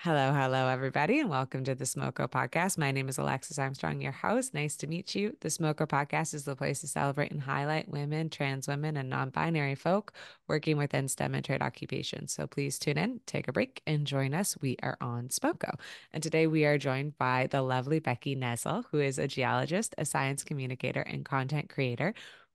Hello, hello, everybody, and welcome to the Smoko podcast. My name is Alexis Armstrong, your host. Nice to meet you. The Smoko podcast is the place to celebrate and highlight women, trans women, and non-binary folk working within STEM and trade occupations. So please tune in, take a break, and join us. We are on Smoko. And today we are joined by the lovely Becky Nesel, who is a geologist, a science communicator, and content creator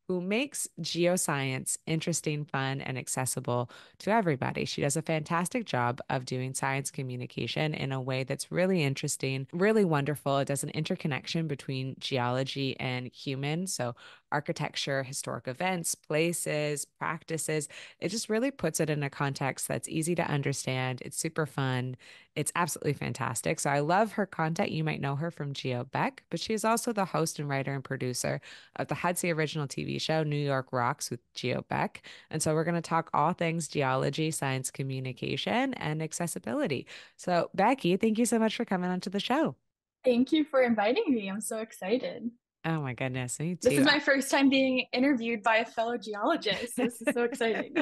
who makes geoscience interesting, fun, and accessible to everybody. She does a fantastic job of doing science communication in a way that's really interesting, really wonderful. It does an interconnection between geology and human. So, architecture, historic events, places, practices. It just really puts it in a context that's easy to understand. It's super fun. It's absolutely fantastic. So, I love her content. You might know her from GeoBeck, but she is also the host and writer and producer of the Hudsy original TV show, New York Rocks with GeoBeck. And so we're going to talk all things geology, science communication, and accessibility. So, Becky, thank you so much for coming onto the show. Thank you for inviting me. I'm so excited. Oh my goodness, me This too. is my first time being interviewed by a fellow geologist. This is so exciting.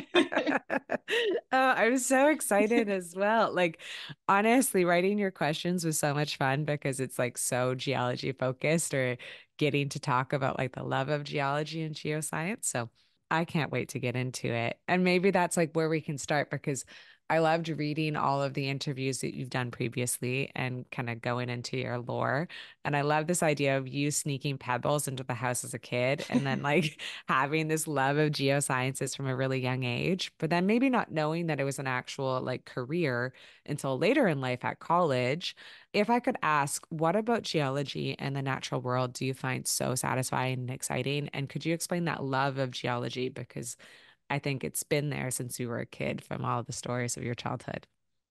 Oh, I'm so excited as well. Like, honestly, writing your questions was so much fun because it's like so geology focused or getting to talk about like the love of geology and geoscience. So I can't wait to get into it. And maybe that's like where we can start because I loved reading all of the interviews that you've done previously and kind of going into your lore. And I love this idea of you sneaking pebbles into the house as a kid and then like having this love of geosciences from a really young age, but then maybe not knowing that it was an actual like career until later in life at college. If I could ask, what about geology and the natural world do you find so satisfying and exciting? And could you explain that love of geology? Because I think it's been there since you were a kid from all the stories of your childhood.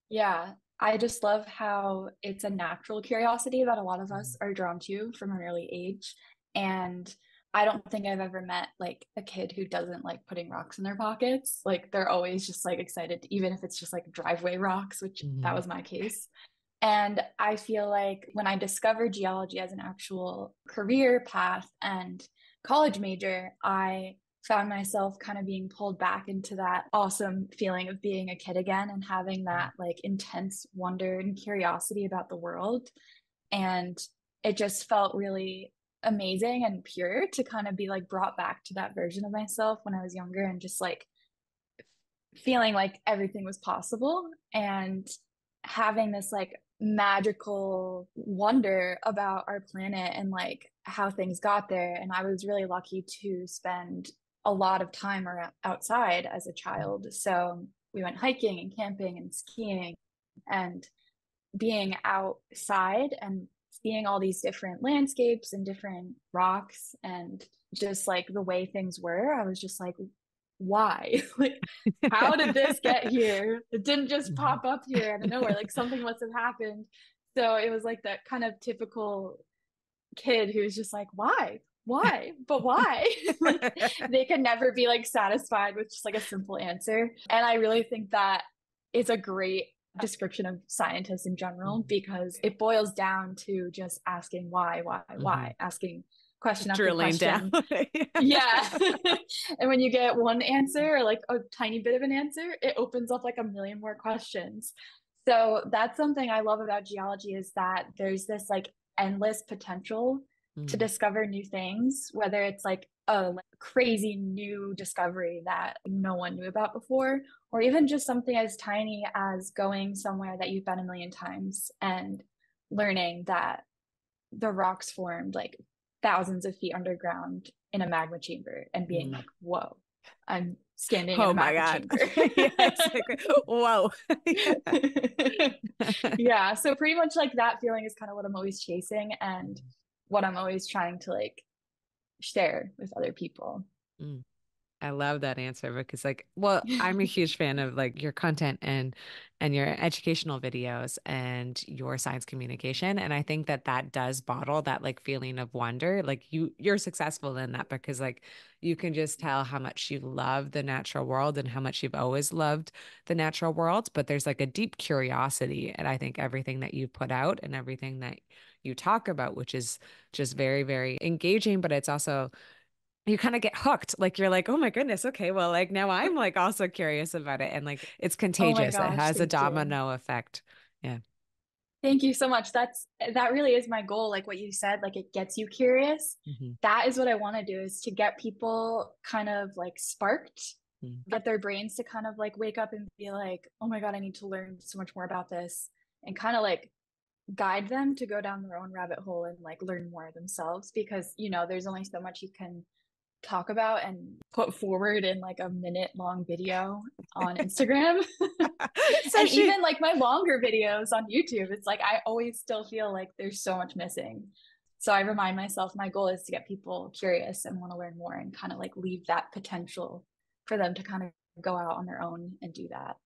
Yeah, I just love how it's a natural curiosity that a lot of us are drawn to from an early age. And I don't think I've ever met like a kid who doesn't like putting rocks in their pockets. Like they're always just like excited, even if it's just like driveway rocks, which that Mhm. was my case. And I feel like when I discovered geology as an actual career path and college major, I found myself kind of being pulled back into that awesome feeling of being a kid again and having that like intense wonder and curiosity about the world. And it just felt really amazing and pure to kind of be like brought back to that version of myself when I was younger and just like feeling like everything was possible and having this like magical wonder about our planet and like how things got there. And I was really lucky to spend a lot of time around outside as a child. So we went hiking and camping and skiing and being outside and seeing all these different landscapes and different rocks and just like the way things were, I was just like, why? Like, how did this get here? It didn't just pop up here out of nowhere. Like something must have happened. So it was like that kind of typical kid who's just like, why? Why? But why? Like they can never be like satisfied with just like a simple answer. And I really think that is a great description of scientists in general because it boils down to just asking why, Mhm. asking question after Drilling down. question. Yeah. And when you get one answer or like a tiny bit of an answer, it opens up like a million more questions. So that's something I love about geology is that there's this like endless potential to Mm. discover new things, whether it's like a like, crazy new discovery that no one knew about before, or even just something as tiny as going somewhere that you've been a million times and learning that the rocks formed like thousands of feet underground in a magma chamber and being Mm. like, whoa, I'm standing in a Oh my magma God. chamber. Yes. Like, whoa. Yeah, so pretty much like that feeling is kind of what I'm always chasing and what I'm always trying to like share with other people. Mm. I love that answer because like, well, I'm a huge fan of like your content and your educational videos and your science communication. And I think that that does bottle that like feeling of wonder. Like you're successful in that because like you can just tell how much you love the natural world and how much you've always loved the natural world. But there's like a deep curiosity. And I think everything that you put out and everything that you talk about, which is just very, very engaging, but it's also you kind of get hooked. Like you're like, oh my goodness, okay, well, like now I'm like also curious about it. And like it's Oh my contagious. It gosh, has a thank you. domino effect. Yeah. Thank you so much. That really is my goal. Like what you said, like it gets you curious. Hmm. That is what I want to do, is to get people kind of like sparked, Hmm. get their brains to kind of like wake up and be like, oh my God, I need to learn so much more about this, and kind of like guide them to go down their own rabbit hole and like learn more themselves, because there's only so much you can talk about and put forward in like a minute long video on Instagram. So And she, even like my longer videos on YouTube, it's like I always still feel like there's so much missing. So I remind myself my goal is to get people curious and want to learn more, and kind of like leave that potential for them to kind of go out on their own and do that.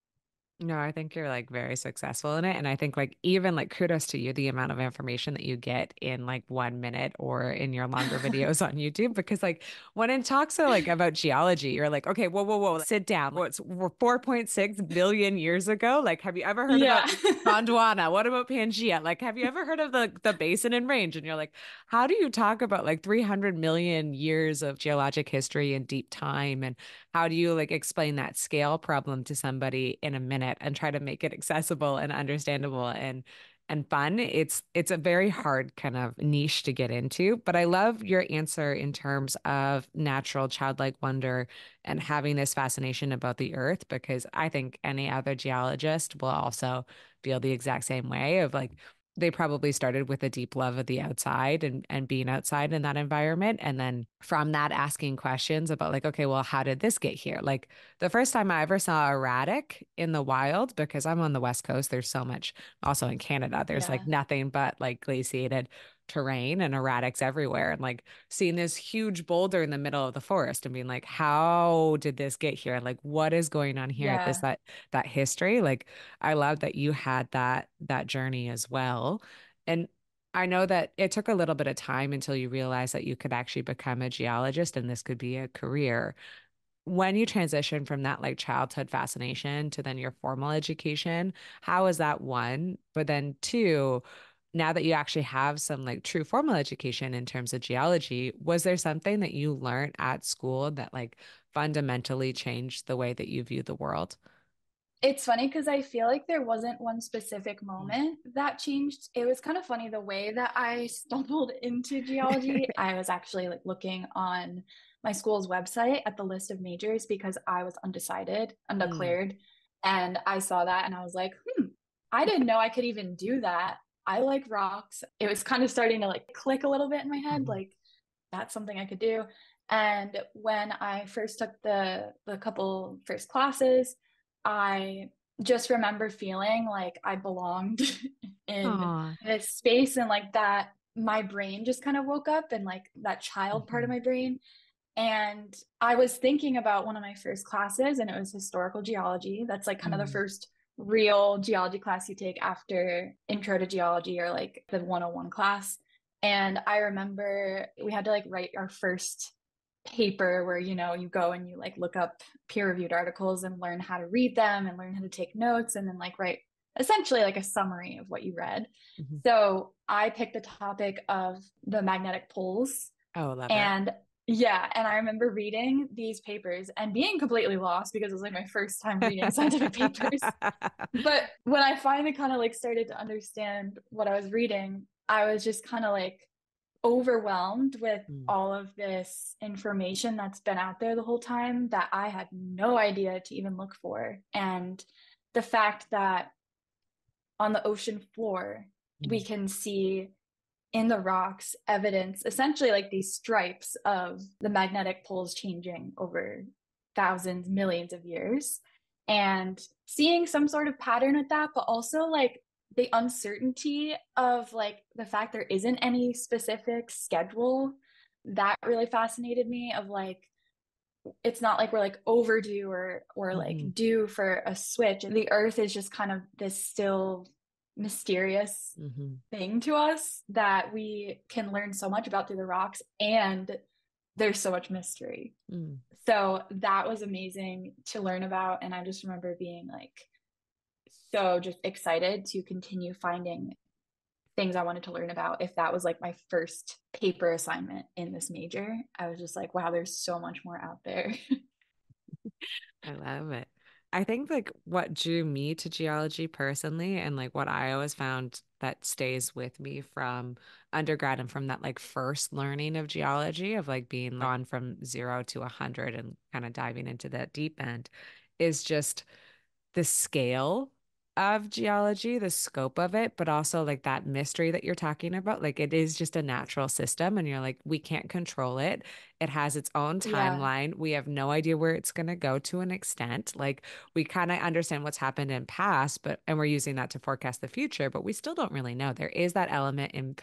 no, I think you're like very successful in it. And I think like even like kudos to you, the amount of information that you get in like 1 minute or in your longer videos on YouTube. Because like when it talks like about geology, you're like, okay, whoa, whoa, whoa, sit down. What's 4.6 billion years ago? Like, have you ever heard about Yeah. Gondwana? What about Pangea? Like, have you ever heard of the basin and range? And you're like, how do you talk about like 300 million years of geologic history and deep time? And how do you like explain that scale problem to somebody in a minute and try to make it accessible and understandable and fun? It's a very hard kind of niche to get into, but I love your answer in terms of natural childlike wonder and having this fascination about the earth, because I think any other geologist will also feel the exact same way of like they probably started with a deep love of the outside and being outside in that environment. And then from that, asking questions about like, okay, well, how did this get here? Like the first time I ever saw a radic in the wild, because I'm on the West Coast, there's so much also in Canada, there's like Yeah. nothing but like glaciated terrain and erratics everywhere. And like seeing this huge boulder in the middle of the forest and being like, how did this get here? Like, what is going on here? This, Yeah. that history. Like, I love that you had that journey as well. And I know that it took a little bit of time until you realized that you could actually become a geologist and this could be a career. When you transition from that like childhood fascination to then your formal education, how is that one? But then two, now that you actually have some like true formal education in terms of geology, was there something that you learned at school that like fundamentally changed the way that you view the world? It's funny because I feel like there wasn't one specific Mm. moment that changed. It was kind of funny the way that I stumbled into geology. I was actually like looking on my school's website at the list of majors because I was undecided, Mm. undeclared. And I saw that and I was like, I didn't know I could even do that. I like rocks. It was kind of starting to like click a little bit in my head, Mhm. like that's something I could do. And when I first took the couple first classes, I just remember feeling like I belonged in Aw. this space, and like that my brain just kind of woke up, and like that child part of Mhm. my brain. And I was thinking about one of my first classes, and it was historical geology. That's like kind of the Mm. first real geology class you take after intro to geology, or like the 101 class. And I remember we had to like write our first paper where you go and you like look up peer reviewed articles and learn how to read them and learn how to take notes, and then like write essentially like a summary of what you read. Mhm. So I picked the topic of the magnetic poles. Oh, love it. And yeah, and I remember reading these papers and being completely lost because it was like my first time reading scientific papers. But when I finally kind of like started to understand what I was reading, I was just kind of like overwhelmed with Mm. all of this information that's been out there the whole time that I had no idea to even look for. And the fact that on the ocean floor, we Mm. can see in the rocks evidence, essentially like these stripes of the magnetic poles changing over thousands, millions of years, and seeing some sort of pattern with that, but also like the uncertainty of like the fact there isn't any specific schedule. That really fascinated me, of like it's not like we're like overdue or like Mhm. due for a switch. The earth is just kind of this still mysterious Mhm. thing to us that we can learn so much about through the rocks, and there's so much mystery. Mm. So that was amazing to learn about, and I just remember being like so just excited to continue finding things I wanted to learn about. If that was like my first paper assignment in this major, I was just like, wow, there's so much more out there. I love it. I think like what drew me to geology personally, and like what I always found that stays with me from undergrad and from that like first learning of geology of like being gone from 0 to 100 and kind of diving into that deep end is just the scale of geology, the scope of it, but also like that mystery that you're talking about. Like it is just a natural system, and you're like, we can't control it. It has its own Yeah. timeline. We have no idea where it's going to go to an extent. Like we kind of understand what's happened in past, but and we're using that to forecast the future, but we still don't really know. There is that element in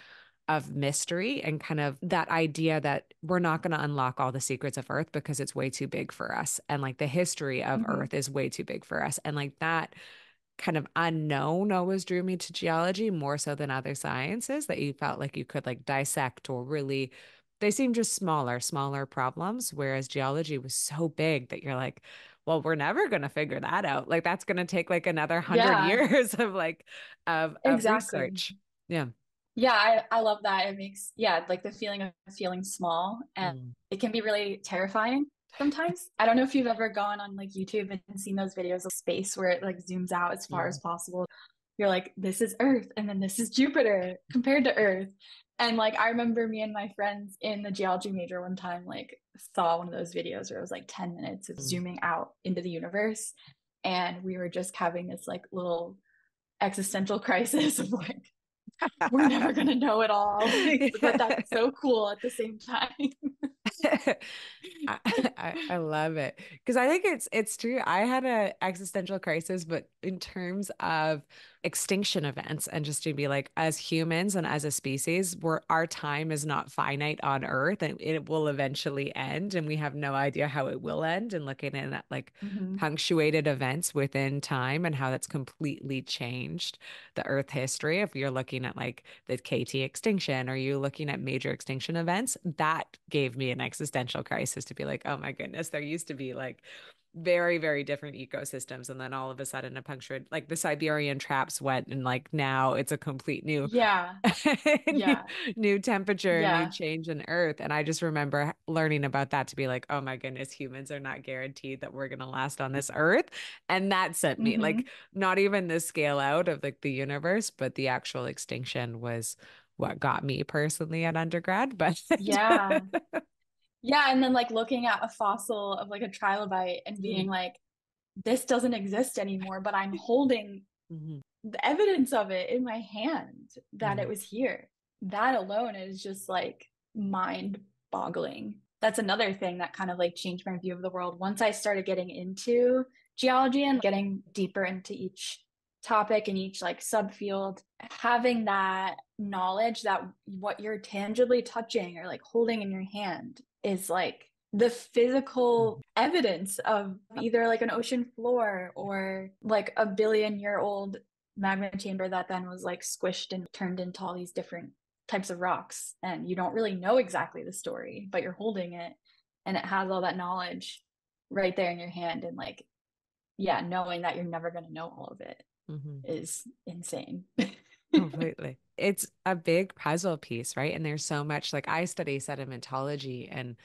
of mystery and kind of that idea that we're not going to unlock all the secrets of Earth because it's way too big for us. And like the history of Hmm. Earth is way too big for us. And like that kind of unknown always drew me to geology more so than other sciences that you felt like you could like dissect or really, they seem just smaller problems. Whereas geology was so big that you're like, well, we're never going to figure that out. Like that's going to take like another 100 Yeah, years of like, of exactly. research. Yeah. Yeah, I love that. It makes, yeah, like the feeling of feeling small, and Mm. it can be really terrifying sometimes. I don't know if you've ever gone on like YouTube and seen those videos of space where it like zooms out as far as Mm. possible. You're like, this is Earth, and then this is Jupiter compared to Earth. And like, I remember me and my friends in the geology major one time, like, saw one of those videos where it was like 10 minutes of Mm. zooming out into the universe. And we were just having this like little existential crisis of like, we're never gonna know it all, but that's Yeah. so cool at the same time. I, I love it because I think it's true. I had a existential crisis, but in terms of extinction events and just to be like, as humans and as a species, our time is not finite on Earth and it will eventually end, and we have no idea how it will end. And looking at like Hmm. punctuated events within time and how that's completely changed the Earth history. If you're looking at like the KT extinction or you looking at major extinction events, that gave me an existential crisis to be like, oh my goodness, there used to be like very different ecosystems. And then all of a sudden a punctured, like the Siberian traps went and like now it's a complete new Yeah, new, yeah, new temperature, new yeah. change in Earth. And I just remember learning about that to be like, oh my goodness, humans are not guaranteed that we're going to last on this Earth. And that sent me like, Hmm. not even the scale out of like the universe, but the actual extinction was what got me personally at undergrad. But Yeah, yeah. And then like looking at a fossil of like a trilobite and being Mhm. like, this doesn't exist anymore, but I'm holding Mhm. the evidence of it in my hand that it Yeah. was here. That alone is just like mind boggling. That's another thing that kind of like changed my view of the world. Once I started getting into geology and getting deeper into each topic and each like subfield, having that knowledge that what you're tangibly touching or like holding in your hand is like the physical Mhm. evidence of either like an ocean floor or like a billion-year old magma chamber that then was like squished and turned into all these different types of rocks. And you don't really know exactly the story, but you're holding it and it has all that knowledge right there in your hand. And like, yeah, knowing that you're never going to know all of it Mhm. is insane. Completely. It's a big puzzle piece, right? And there's so much like I study sedimentology and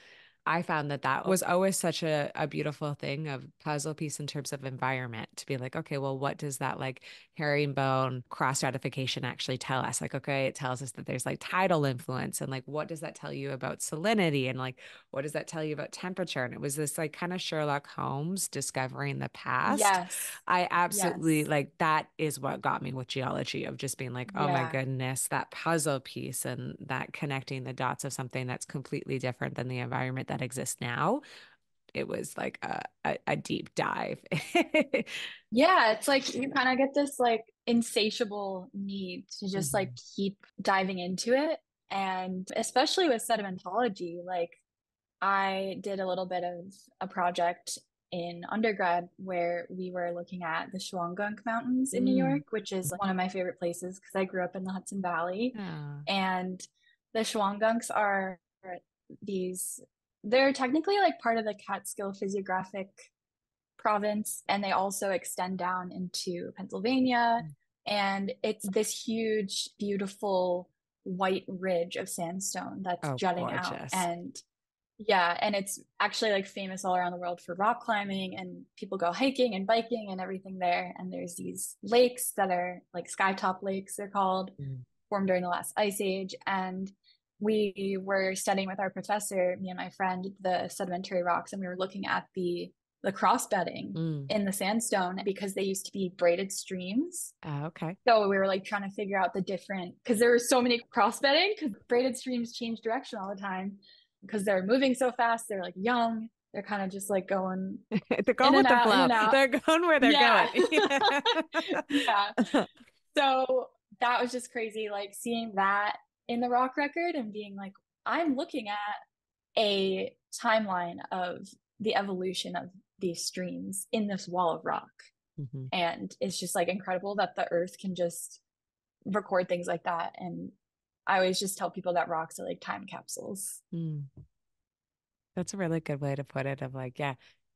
I found that that was always such a beautiful thing of puzzle piece in terms of environment to be like, okay, well, what does that like herringbone cross stratification actually tell us? Like, okay, it tells us that there's like tidal influence and like, what does that tell you about salinity? And like, what does that tell you about temperature? And it was this like kind of Sherlock Holmes discovering the past. Yes. I absolutely Yes. like that is what got me with geology of just being like, oh my Yeah. goodness, that puzzle piece and that connecting the dots of something that's completely different than the environment that exists now. It was like a deep dive. Yeah, it's like you kind of get this like insatiable need to just like Mhm. keep diving into it. And especially with sedimentology, like I did a little bit of a project in undergrad where we were looking at the Shawangunk Mountains in New Mm. York, which is one of my favorite places because I grew up in the Hudson Valley. Yeah. And the Shawangunks are these, they're technically like part of the Catskill Physiographic Province, and they also extend down into Pennsylvania. And it's this huge, beautiful white ridge of sandstone that's Oh, jutting out. gorgeous. And Yeah, and it's actually like famous all around the world for rock climbing, and people go hiking and biking and everything there. And there's these lakes that are like skytop lakes, they're called, Mm. formed during the last ice age. And we were studying with our professor, me and my friend, the sedimentary rocks, and we were looking at the cross bedding Mm. in the sandstone because they used to be braided streams. Okay. So we were like trying to figure out the different, because there were so many cross bedding, because braided streams change direction all the time because they're moving so fast. They're like young. They're kind of just like going They're going with the in flow. and out. They're going where they're Yeah. going. Yeah. Yeah. So that was just crazy, like seeing that in the rock record and being like, I'm looking at a timeline of the evolution of these streams in this wall of rock. Mhm. And it's just like incredible that the earth can just record things like that. And I always just tell people that rocks are like time capsules. Mm. That's a really good way to put it of like, yeah,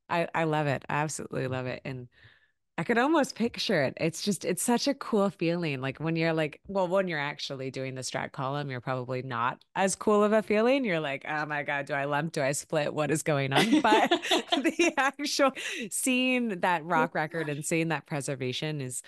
I love it. I absolutely love it. And I could almost picture it. It's just, it's such a cool feeling. Like when you're like, well, when you're actually doing the strat column, you're probably not as cool of a feeling. You're like, oh my God, do I lump? Do I split? What is going on? But the actual seeing that rock record and seeing that preservation is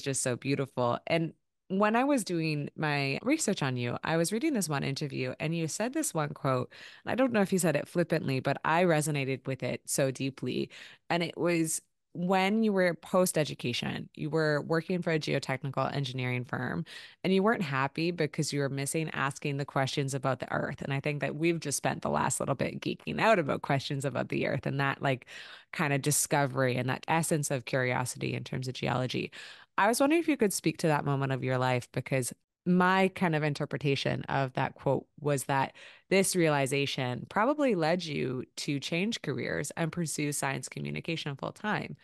just so beautiful. And when I was doing my research on you, I was reading this one interview and you said this one quote, and I don't know if you said it flippantly, but I resonated with it so deeply. And it was when you were post education, you were working for a geotechnical engineering firm and you weren't happy because you were missing asking the questions about the earth. And I think that we've just spent the last little bit geeking out about questions about the earth and that like kind of discovery and that essence of curiosity in terms of geology. I was wondering if you could speak to that moment of your life because my kind of interpretation of that quote was that this realization probably led you to change careers and pursue science communication full time.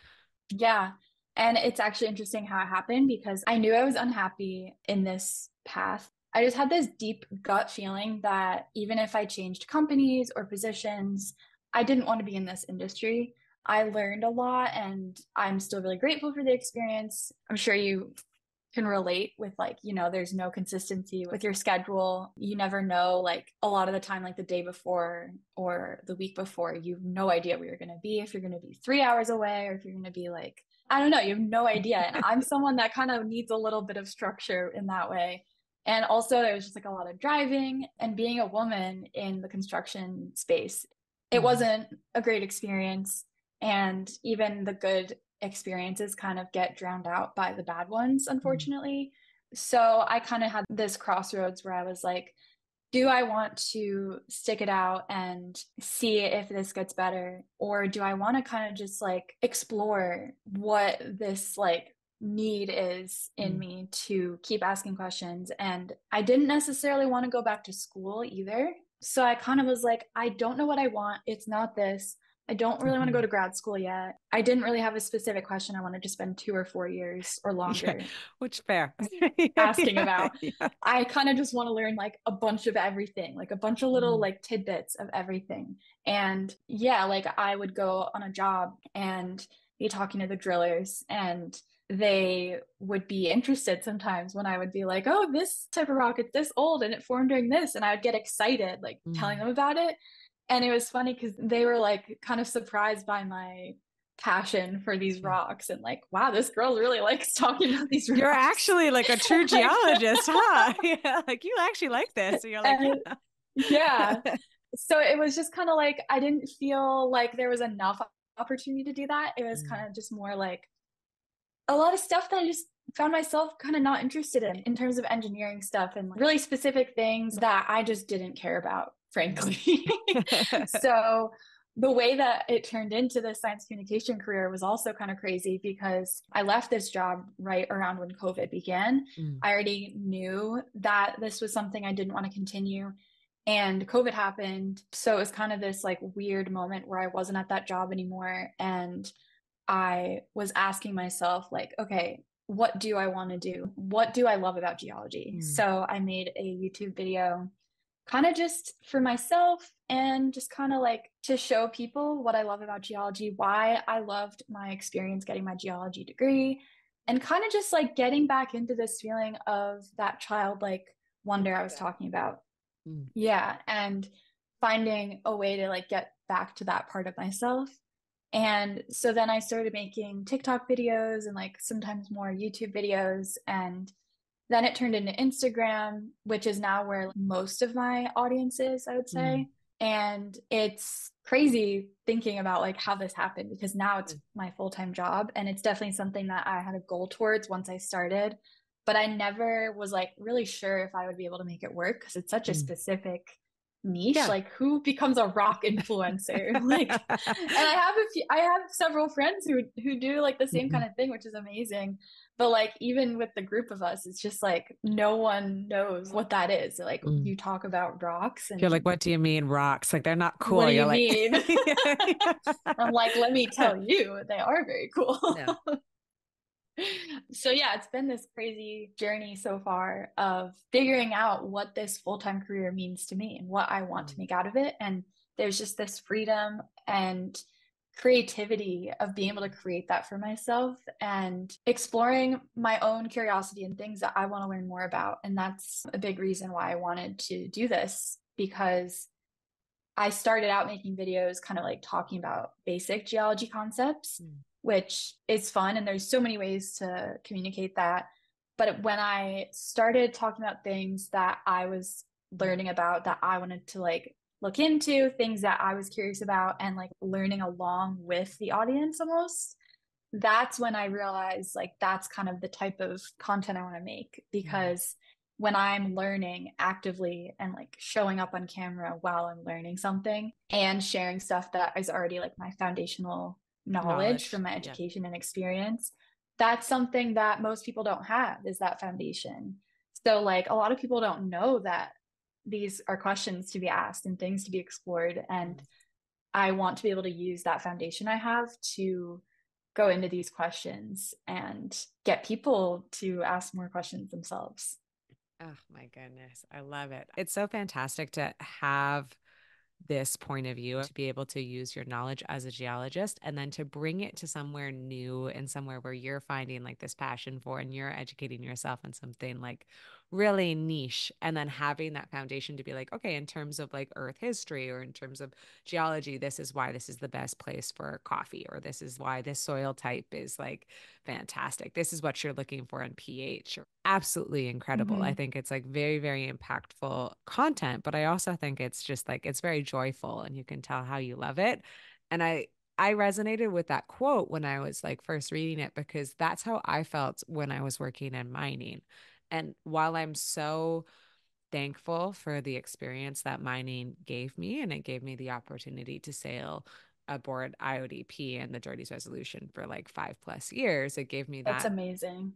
Yeah. And it's actually interesting how it happened because I knew I was unhappy in this path. I just had this deep gut feeling that even if I changed companies or positions, I didn't want to be in this industry. I learned a lot and I'm still really grateful for the experience. I'm sure you can relate with like, there's no consistency with your schedule. You never know, like a lot of the time, like the day before or the week before, you have no idea where you're going to be, if you're going to be 3 hours away or if you're going to be like, I don't know, you have no idea. And I'm someone that kind of needs a little bit of structure in that way. And also, there was just like a lot of driving and being a woman in the construction space. It Mhm. wasn't a great experience. And even the good experiences kind of get drowned out by the bad ones, Mhm. unfortunately. So I kind of had this crossroads where I was like, do I want to stick it out and see if this gets better? Or do I want to kind of just like explore what this like need is in Mhm. me to keep asking questions? And I didn't necessarily want to go back to school either. So I kind of was like, I don't know what I want. It's not this. I don't really want to go Mhm. to grad school yet. I didn't really have a specific question I wanted to spend 2 or 4 years or Yeah, longer which fair. Yeah, asking yeah, about. yeah. I kind of just want to learn like a bunch of everything, like a bunch of little Mm. like tidbits of everything. And yeah, like I would go on a job and be talking to the drillers and they would be interested sometimes when I would be like, oh, this type of rock, it's this old and it formed during this. And I would get excited, like telling Mm. them about it. And it was funny because they were like kind of surprised by my passion for these Yeah. rocks and like, wow, this girl really likes talking about these You're rocks. actually like a true Like, geologist, huh? Yeah, like you actually like this. So you're like, and yeah. yeah. So it was just kind of like I didn't feel like there was enough opportunity to do that. It was Mm. kind of just more like a lot of stuff that I just found myself kind of not interested in terms of engineering stuff and really specific things that I just didn't care about, Mm. frankly. So the way that it turned into the science communication career was also kind of crazy because I left this job right around when COVID began. Mm. I already knew that this was something I didn't want to continue. And COVID happened. So it was kind of this like weird moment where I wasn't at that job anymore. And I was asking myself, like, okay, what do I want to do? What do I love about geology? Mm. So I made a YouTube video kind of just for myself and just kind of like to show people what I love about geology, why I loved my experience getting my geology degree, and kind of just like getting back into this feeling of that childlike wonder I was talking about. Mm. Yeah. And finding a way to like get back to that part of myself. And so then I started making TikTok videos and like sometimes more YouTube videos. And then it turned into Instagram, which is now where most of my audience is, I would Mm. say. And it's crazy thinking about like how this happened because now it's my full-time job. And it's definitely something that I had a goal towards once I started. But I never was like really sure if I would be able to make it work because it's such a Mm. specific niche. Yeah. Like who becomes a rock influencer? Like, and I have several friends who do like the same kind Mm-mm. of thing, which is amazing. But like even with the group of us, it's just like no one knows what that is. Like Mm. you talk about rocks You're like, and what do you mean rocks? Like they're not what cool. do you You're like, mean? I'm like, let me yeah. tell you, they are very cool. No. So yeah, it's been this crazy journey so far of figuring out what this full-time career means to me and what I want to Mm. make out of it. And there's just this freedom and creativity of being able to create that for myself and exploring my own curiosity and things that I want to learn more about. And that's a big reason why I wanted to do this because I started out making videos kind of like talking about basic geology concepts, Mm. which is fun. And there's so many ways to communicate that. But when I started talking about things that I was learning about, that I wanted to like look into, things that I was curious about, and like learning along with the audience almost, that's when I realized like that's kind of the type of content I want to make Mm. because when I'm learning actively and like showing up on camera while I'm learning something and sharing stuff that is already like my foundational knowledge from Knowledge. my Yeah. education and experience, that's something that most people don't have is that foundation. So like a lot of people don't know that these are questions to be asked and things to be explored. And Mm. I want to be able to use that foundation I have to go into these questions and get people to ask more questions themselves. Oh my goodness. I love it. It's so fantastic to have this point of view, to be able to use your knowledge as a geologist and then to bring it to somewhere new and somewhere where you're finding like this passion for and you're educating yourself in something like really niche, and then having that foundation to be like, okay, in terms of like earth history or in terms of geology, this is why this is the best place for coffee, or this is why this soil type is like fantastic, this is what you're looking for in pH. Absolutely incredible. I Mm-hmm. think it's like very, very impactful content, but I also think it's just like it's very joyful and you can tell how you love it. And I resonated with that quote when I was like first reading it because that's how I felt when I was working in mining. And while I'm so thankful for the experience that mining gave me, and it gave me the opportunity to sail aboard IODP and the Journeys Resolution for like 5+ years, it gave me That's that amazing.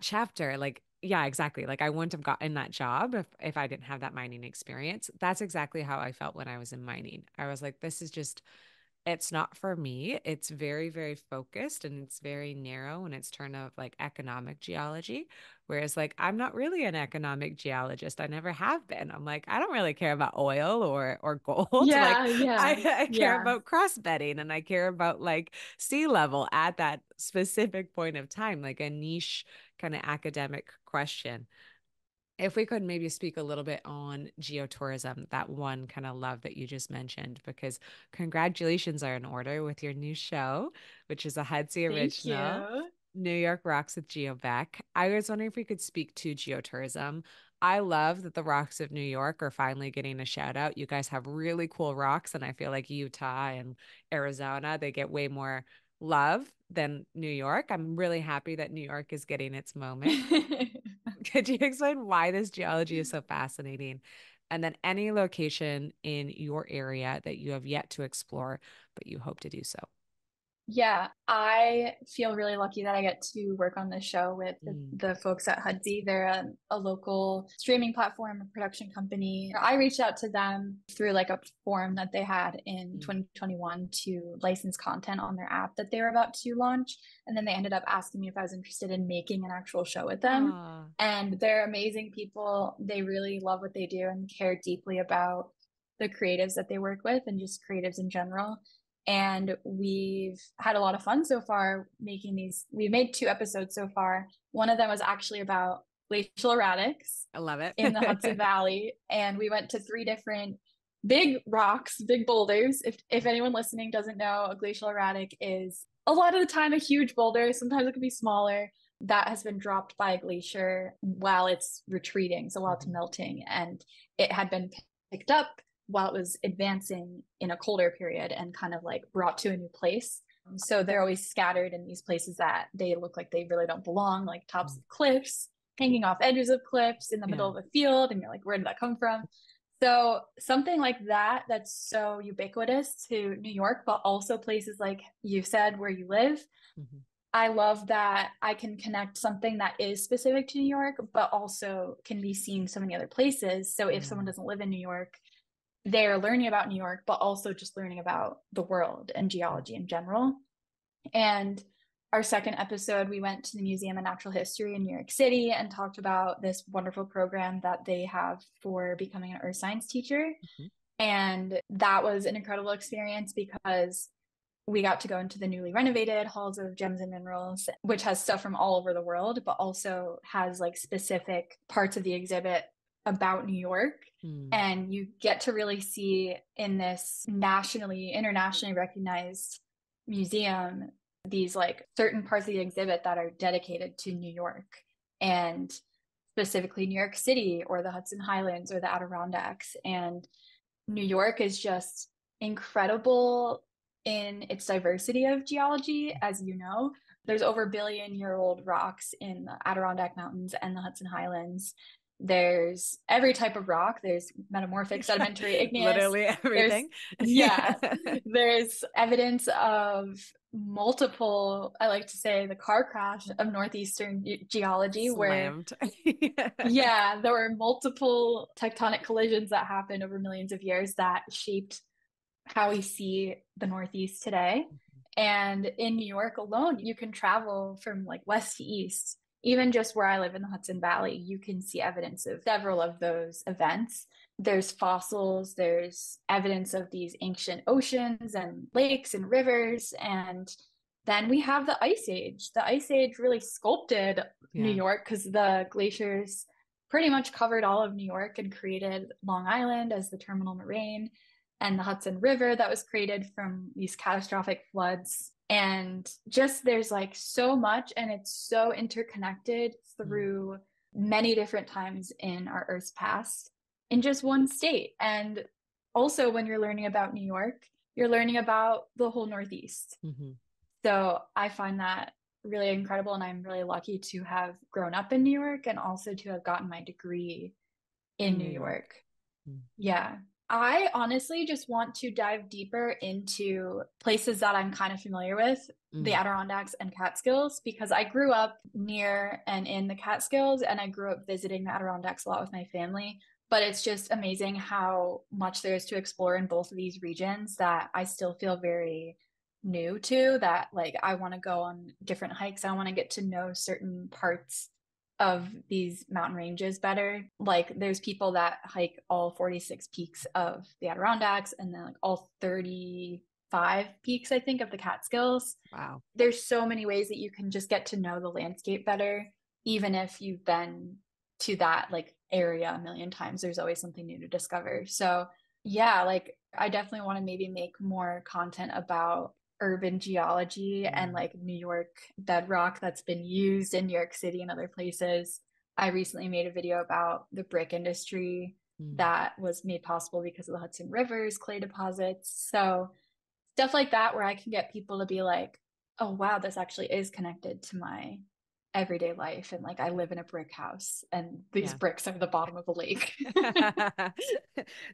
chapter. Like, yeah, exactly. Like I wouldn't have gotten that job if I didn't have that mining experience. That's exactly how I felt when I was in mining. I was like, this is just, it's not for me. It's very, very focused and it's very narrow in its turn of like economic geology. Whereas, like, I'm not really an economic geologist. I never have been. I'm like, I don't really care about oil or gold. Like, Yeah, yeah, I care yeah. about cross bedding and I care about like sea level at that specific point of time, like a niche kind of academic question. If we could maybe speak a little bit on geotourism, that one kind of love that you just mentioned, because congratulations are in order with your new show, which is a Hudsy Thank original, you. New York Rocks with Geo Beck. I was wondering if we could speak to geotourism. I love that the rocks of New York are finally getting a shout out. You guys have really cool rocks, and I feel like Utah and Arizona, they get way more love than New York. I'm really happy that New York is getting its moment. Could you explain why this geology is so fascinating? And then any location in your area that you have yet to explore, but you hope to do so. Yeah, I feel really lucky that I get to work on this show with Mm. the folks at Hudsy. They're a local streaming platform, a production company. I reached out to them through like a forum that they had in Mm. 2021 to license content on their app that they were about to launch. And then they ended up asking me if I was interested in making an actual show with them. Ah. And they're amazing people. They really love what they do and care deeply about the creatives that they work with and just creatives in general. And we've had a lot of fun so far making these. We've made 2 episodes so far. One of them was actually about glacial erratics I love in the Hudson it. Valley, and we went to 3 different big rocks, big boulders. If anyone listening doesn't know, a glacial erratic is a lot of the time a huge boulder. Sometimes it can be smaller that has been dropped by a glacier while it's retreating, so while it's Mhm. melting, and it had been picked up while it was advancing in a colder period and kind of like brought to a new place. So they're always scattered in these places that they look like they really don't belong, like tops Mm. of cliffs, hanging off edges of cliffs in the middle Yeah. of a field, and you're like, where did that come from? So something like that that's so ubiquitous to New York, but also places like you said where you live. Mhm. I love that I can connect something that is specific to New York, but also can be seen so many other places. So if someone Mm. doesn't live in New York, they're learning about New York, but also just learning about the world and Mm. geology in general. And our second episode, we went to the Museum of Natural History in New York City and talked about this wonderful program that they have for becoming an earth science teacher. Mhm. And that was an incredible experience because we got to go into the newly renovated halls of gems and minerals, which has stuff from all over the world, but also has like specific parts of the exhibit about New York. Mm. And you get to really see in this nationally, internationally recognized museum these like certain parts of the exhibit that are dedicated to New York and specifically New York City or the Hudson Highlands or the Adirondacks. And New York is just incredible in its diversity of geology, as you know. There's over billion-year-old rocks in the Adirondack Mountains and the Hudson Highlands. There's every type of rock. There's metamorphic, sedimentary, igneous. Literally There's, everything. yeah, there's evidence of multiple, I like to say, the car crash of Northeastern geology, where Slammed. yeah, there were multiple tectonic collisions that happened over millions of years that shaped how we see the Northeast today. And in New York alone, you can travel from like west to east. Even just where I live in the Hudson Valley, you can see evidence of several of those events. There's fossils, there's evidence of these ancient oceans and lakes and rivers. And then we have the Ice Age. The Ice Age really sculpted New Yeah. York because the glaciers pretty much covered all of New York and created Long Island as the terminal moraine and the Hudson River that was created from these catastrophic floods. And just there's like so much, and it's so interconnected Mm. through many different times in our Earth's past in just one state. And also, when you're learning about New York, you're learning about the whole Northeast. Mhm. So I find that really incredible. And I'm really lucky to have grown up in New York and also to have gotten my degree in In New New York. York. Mm. Yeah. I honestly just want to dive deeper into places that I'm kind of familiar with, the Mm. Adirondacks and Catskills, because I grew up near and in the Catskills and I grew up visiting the Adirondacks a lot with my family. But it's just amazing how much there is to explore in both of these regions that I still feel very new to, that like I want to go on different hikes. I want to get to know certain parts of these mountain ranges better. Like there's people that hike all 46 peaks of the Adirondacks and then like all 35 peaks, I think, of the Catskills. Wow. There's so many ways that you can just get to know the landscape better, even if you've been to that like area a million times. There's always something new to discover. So yeah, like I definitely want to maybe make more content about urban geology and Mm. like New York bedrock that's been used in New York City and other places. I recently made a video about the brick industry Mm. that was made possible because of the Hudson River's clay deposits. So stuff like that where I can get people to be like, oh wow, this actually is connected to my everyday life. And like I live in a brick house and these Yeah. bricks are the bottom of a lake.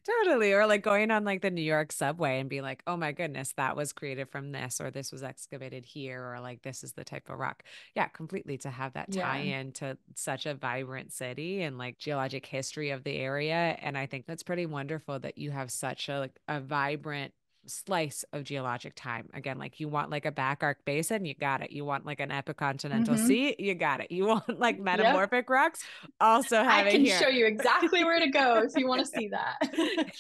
Totally. Or like going on like the New York subway and be like, oh my goodness, that was created from this, or this was excavated here, or like this is the type of rock. Yeah, completely to have that tie Yeah. in to such a vibrant city and like geologic history of the area. And I think that's pretty wonderful that you have such a like a vibrant slice of geologic time. Again, like you want like a back arc basin, you got it. You want like an epicontinental Mm-hmm. sea, you got it. You want like Yep. metamorphic rocks, also I have it can here. show you exactly where to go if you want to see that.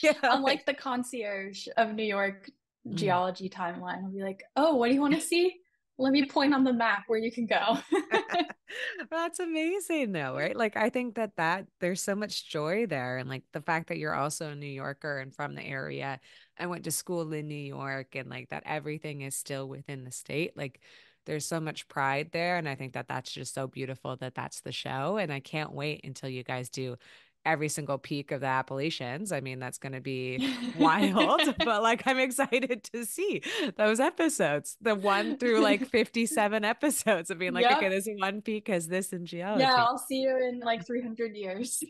Yeah, Unlike like, the concierge of New York mm, geology timeline, I'll be like, oh, what do you want to see? let me point on the map where you can go. That's amazing though, right? Like I think that there's so much joy there and like the fact that you're also a New Yorker and from the area and went to school in New York and like that everything is still within the state. Like there's so much pride there and I think that that's just so beautiful that that's the show and I can't wait until you guys do every single peak of the Appalachians. I mean, that's going to be wild, but like I'm excited to see those episodes, the 1 through like 57 episodes of being like, okay, Yep. this one peak has this in Yeah, geology. I'll see you in like 300 years.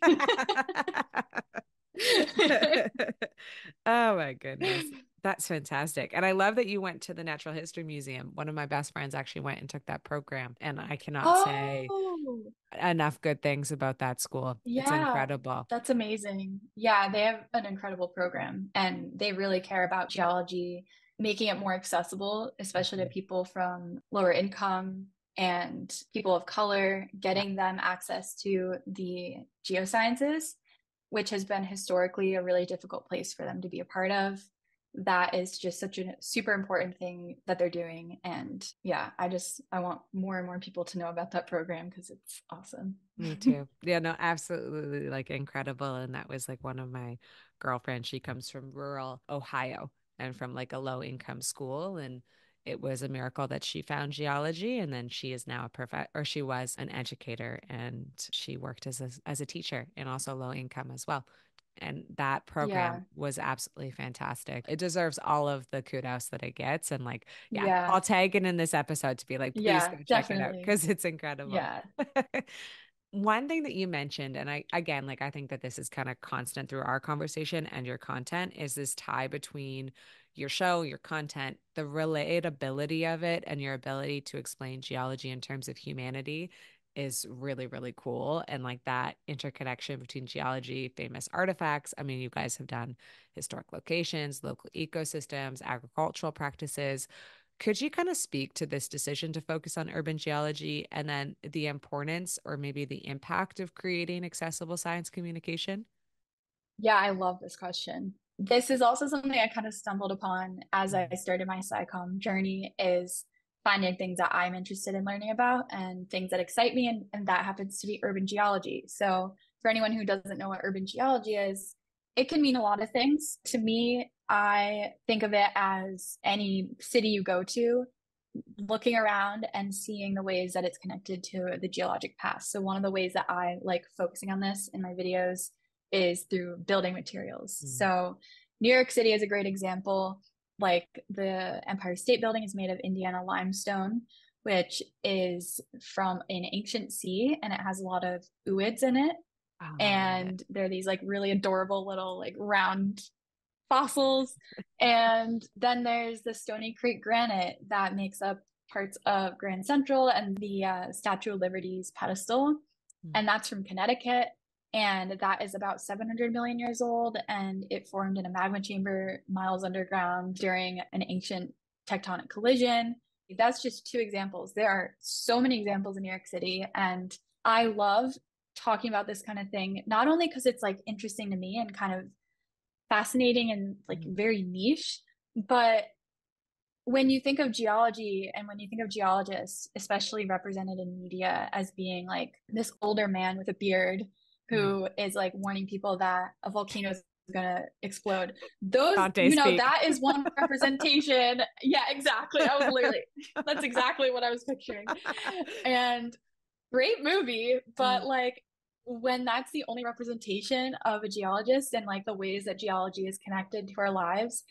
Oh my goodness. That's fantastic. And I love that you went to the Natural History Museum. One of my best friends actually went and took that program, and I cannot say Oh, enough good things about that school. It's yeah, incredible. that's amazing. Yeah, they have an incredible program and they really care about geology, making it more accessible, especially to Mhm. people from lower income and people of color, Yeah, getting them access to the geosciences, which has been historically a really difficult place for them to be a part of. That is just such a super important thing that they're doing. And yeah, I want more and more people to know about that program because it's awesome. me too. Yeah, no, absolutely like incredible. And that was like one of my girlfriends. She comes from rural Ohio and from like a low income school. And it was a miracle that she found geology. And then she is now a or she was an educator and she worked as a teacher and also low income as well. And that program Yeah, was absolutely fantastic. It deserves all of the kudos that it gets. And like, yeah, yeah, I'll tag it in this episode to be like, please yeah, go check it out definitely. because it's incredible. Yeah, One thing that you mentioned, and I again, like I think that this is kind of constant through our conversation and your content, is this tie between your show, your content, the relatability of it, and your ability to explain geology in terms of humanity is really, really cool. And like that interconnection between geology, famous artifacts. I mean, you guys have done historic locations, local ecosystems, agricultural practices. Could you kind of speak to this decision to focus on urban geology and then the importance or maybe the impact of creating accessible science communication? yeah, I love this question. This is also something I kind of stumbled upon as I Mm. started my SciComm journey is finding things that I'm interested in learning about and things that excite me, and that happens to be urban geology. So for anyone who doesn't know what urban geology is, it can mean a lot of things. To me, I think of it as any city you go to, looking around and seeing the ways that it's connected to the geologic past. So one of the ways that I like focusing on this in my videos is through building materials. Mm. So New York City is a great example. Like the Empire State Building is made of Indiana limestone, which is from an ancient sea, and it has a lot of ooids in it. Oh, I love it. And they're these like really adorable little like round fossils. And then there's the Stony Creek granite that makes up parts of Grand Central and the Statue of Liberty's pedestal. Mm. And that's from Connecticut. And that is about 700 million years old. And it formed in a magma chamber miles underground during an ancient tectonic collision. That's just two examples. There are so many examples in New York City. And I love talking about this kind of thing, not only because it's like interesting to me and kind of fascinating and like Mm. very niche. But when you think of geology and when you think of geologists, especially represented in media as being like this older man with a beard Mm. who is like warning people that a volcano is going to explode, those, Dante speak. that is one representation. Yeah, exactly. I was literally, that's exactly what I was picturing. And great movie, but Mm. like when that's the only representation of a geologist and like the ways that geology is connected to our lives,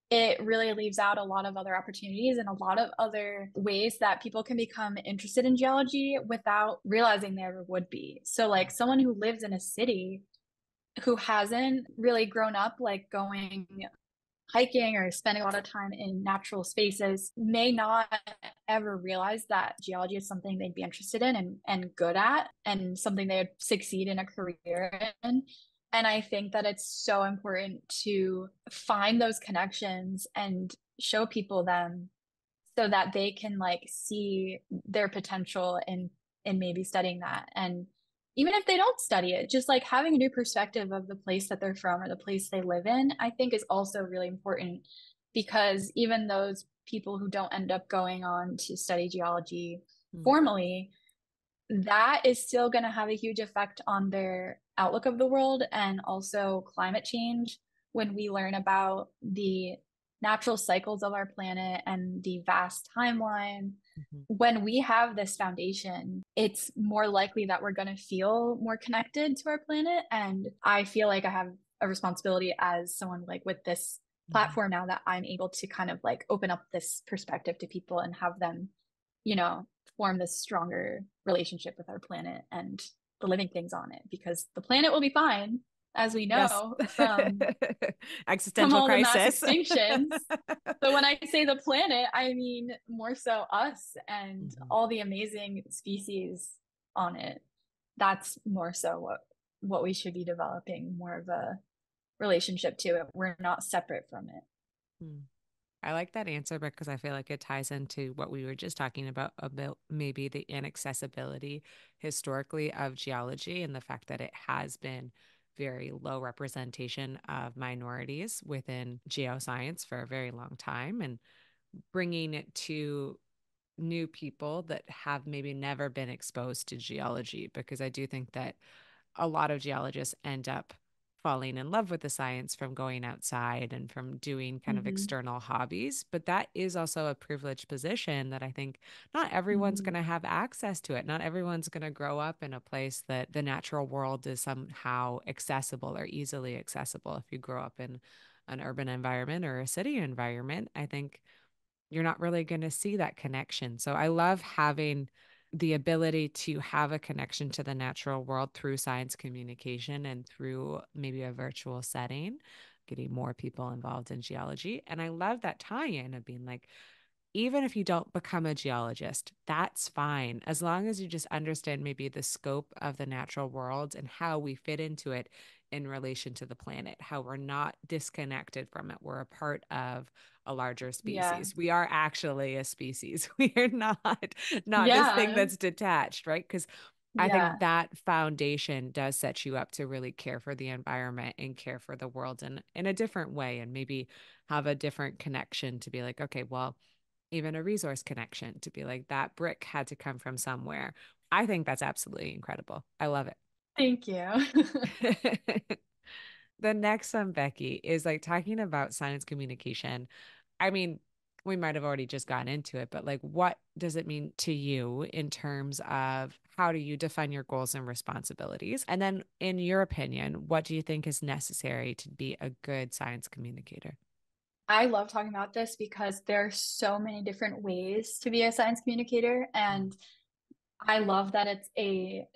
it really leaves out a lot of other opportunities and a lot of other ways that people can become interested in geology without realizing they ever would be. So, like someone who lives in a city who hasn't really grown up like going hiking or spending a lot of time in natural spaces may not ever realize that geology is something they'd be interested in and good at and something they would succeed in a career in. And I think that it's so important to find those connections and show people them so that they can like see their potential in maybe studying that. And even if they don't study it, just like having a new perspective of the place that they're from or the place they live in, I think is also really important because even those people who don't end up going on to study geology Mm. formally, that is still going to have a huge effect on their outlook of the world and also climate change. When we learn about the natural cycles of our planet and the vast timeline, Mhm. when we have this foundation, it's more likely that we're going to feel more connected to our planet. And I feel like I have a responsibility as someone like with this Mhm. platform now that I'm able to kind of like open up this perspective to people and have them, you know, form this stronger relationship with our planet and the living things on it, because the planet will be fine, as we Yes. know from Existential all the mass crisis. extinctions. So when I say the planet, I mean more so us and Mhm. all the amazing species on it. That's more so what we should be developing more of a relationship to it. We're not separate from it. Mm. I like that answer because I feel like it ties into what we were just talking about maybe the inaccessibility historically of geology and the fact that it has been very low representation of minorities within geoscience for a very long time, and bringing it to new people that have maybe never been exposed to geology, because I do think that a lot of geologists end up falling in love with the science from going outside and from doing kind of Mm-hmm. external hobbies. But that is also a privileged position that I think not everyone's Mm-hmm. going to have access to it. Not everyone's going to grow up in a place that the natural world is somehow accessible or easily accessible. If you grow up in an urban environment or a city environment, I think you're not really going to see that connection. So I love having the ability to have a connection to the natural world through science communication and through maybe a virtual setting, getting more people involved in geology. And I love that tie-in of being like, even if you don't become a geologist, that's fine. As long as you just understand maybe the scope of the natural world and how we fit into it in relation to the planet, how we're not disconnected from it. We're a part of a larger Yeah. species. We are actually a species. We are not this thing Yeah. that's detached, right? Because I think Yeah. that foundation does set you up to really care for the environment and care for the world in a different way, and maybe have a different connection to be like, okay, well, even a resource connection to be like that brick had to come from somewhere. I think that's absolutely incredible. I love Thank you. it. The next one, Becky, is like talking about science communication. I mean, we might have already just gotten into it, but like, what does it mean to you in terms of how do you define your goals and responsibilities? And then, in your opinion, what do you think is necessary to be a good science communicator? I love talking about this because there are so many different ways to be a science communicator. Mm. And I love that it's a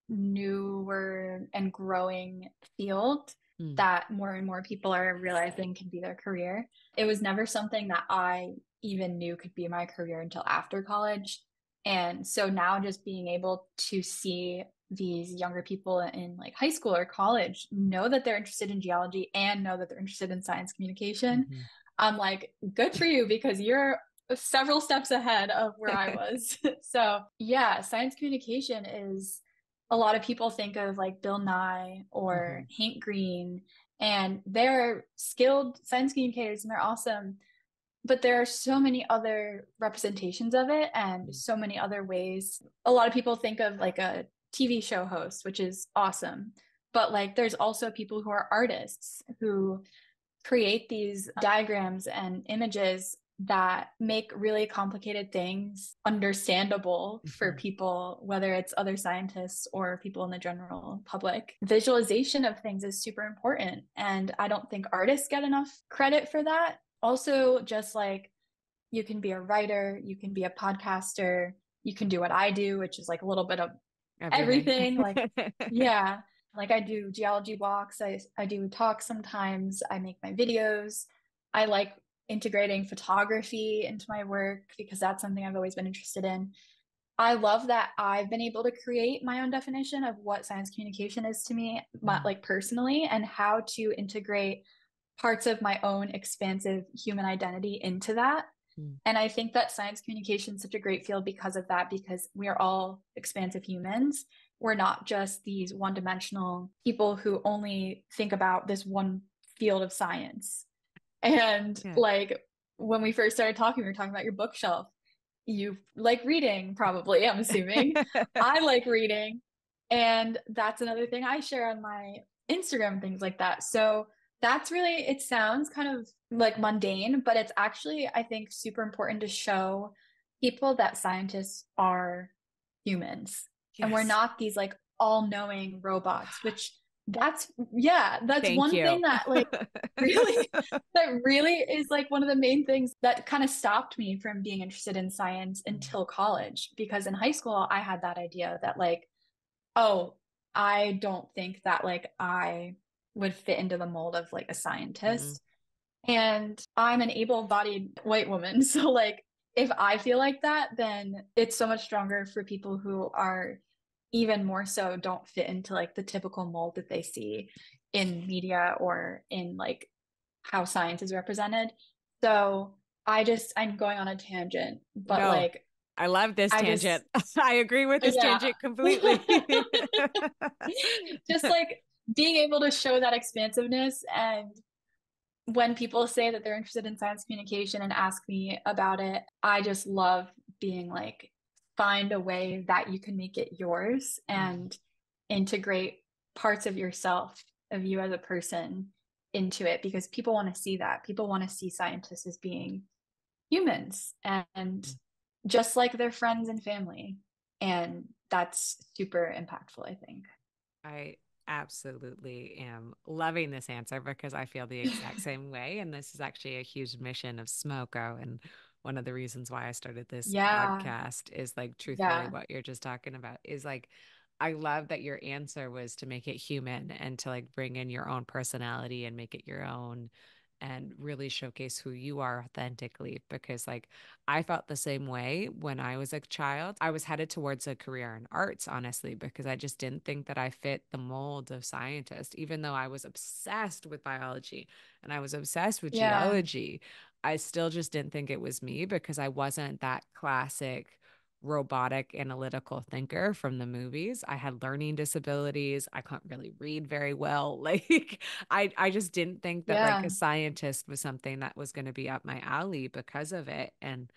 newer and growing field Mm. that more and more people are realizing can be their career. It was never something that I even knew could be my career until after college. And so now just being able to see these younger people in like high school or college know that they're interested in geology and know that they're interested in science communication, Mhm. I'm like, good for you because you're several steps ahead of where I was. So, yeah, science communication is a lot of people think of like Bill Nye or Mhm. Hank Green, and they're skilled science communicators and they're awesome. But there are so many other representations of it and Mm. so many other ways. A lot of people think of like a TV show host, which is awesome. But like there's also people who are artists who create these diagrams and images that make really complicated things understandable for Mhm. people, whether it's other scientists or people in the general public. Visualization of things is super important. And I don't think artists get enough credit for that. Also, just like you can be a writer, you can be a podcaster, you can do what I do, which is like a little bit of Everything. everything. Like, yeah, like I do geology walks, I do talks sometimes, I make my videos. I like integrating photography into my work because that's something I've always been interested in. I love that I've been able to create my own definition of what science communication is to me, Mm. like personally, and how to integrate parts of my own expansive human identity into that. Mm. And I think that science communication is such a great field because of that, because we are all expansive humans. We're not just these one dimensional people who only think about this one field of science. And Yeah. like when we first started talking, we were talking about your bookshelf. You like reading, probably, I'm assuming. I like reading. And that's another thing I share on my Instagram, things like that. So that's really, it sounds kind of like mundane, but it's actually, I think, super important to show people that scientists are humans and we're Yes. not these like all-knowing robots, which that's, yeah, that's Thank one you. thing that like really, that really is like one of the main things that kind of stopped me from being interested in science until college. Because in high school, I had that idea that like, oh, I don't think that like I would fit into the mold of like a Mm-mm. scientist. And I'm an able-bodied white woman. So like if I feel like that, then it's so much stronger for people who are even more so don't fit into like the typical mold that they see in media or in like how science is represented. So I'm going on a tangent, but No, like I love this I tangent. just, I agree with this yeah. tangent completely. Just like being able to show that expansiveness. And when people say that they're interested in science communication and ask me about it, I just love being like, find a way that you can make it yours Mm. and integrate parts of yourself, of you as a person into it, because people want to see that. People want to see scientists as being humans and just like their friends and family. And that's super impactful, I think. I absolutely am loving this answer because I feel the exact same way. And this is actually a huge mission of Smoko. And one of the reasons why I started this Yeah. podcast is like, truthfully, Yeah. what you're just talking about is like, I love that your answer was to make it human and to like bring in your own personality and make it your own and really showcase who you are authentically because like I felt the same way when I was a child. I was headed towards a career in arts, honestly, because I just didn't think that I fit the mold of scientist, even though I was obsessed with biology and I was obsessed with Yeah. geology. I still just didn't think it was me because I wasn't that classic robotic analytical thinker from the movies. I had learning disabilities. I can't really read very well. Like I just didn't think that like a Yeah. scientist was something that was going to be up my alley because of it. And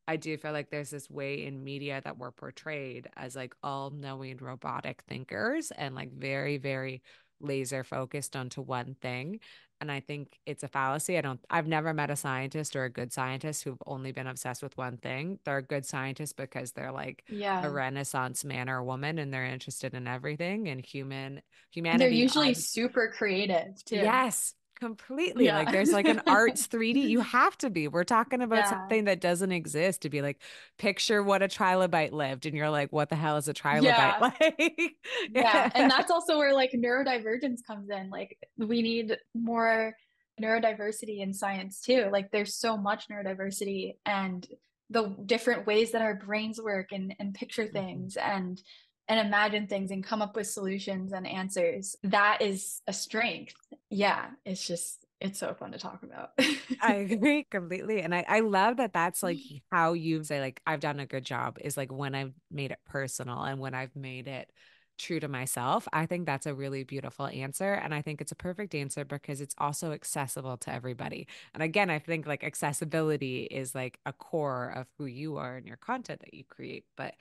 I do feel like there's this way in media that we're portrayed as like all-knowing robotic thinkers and like very, very laser focused onto one thing. And I think it's a fallacy. I've never met a scientist or a good scientist who've only been obsessed with one thing. They're a good scientist because they're like a Yeah. Renaissance man or woman and they're interested in everything and And they're humanity. usually super creative too. Yes, completely. Like Yeah. there's like an arts 3D. You have to be. We're talking about Yeah. something that doesn't exist to be like, picture what a trilobite lived. And you're like, what the hell is a trilobite? Yeah. Yeah. And Like, that's also where like neurodivergence comes in. Like we need more neurodiversity in science too. Like there's so much neurodiversity and the different ways that our brains work and picture Mhm. things and imagine things and come up with solutions and answers. That is a strength. Yeah. It's just it's so fun to talk about. I agree completely. And I love that that's like how you say, like, I've done a good job is like when I've made it personal and when I've made it true to myself. I think that's a really beautiful answer. And I think it's a perfect answer because it's also accessible to everybody. And again, I think like accessibility is like a core of who you are and your content that you create. But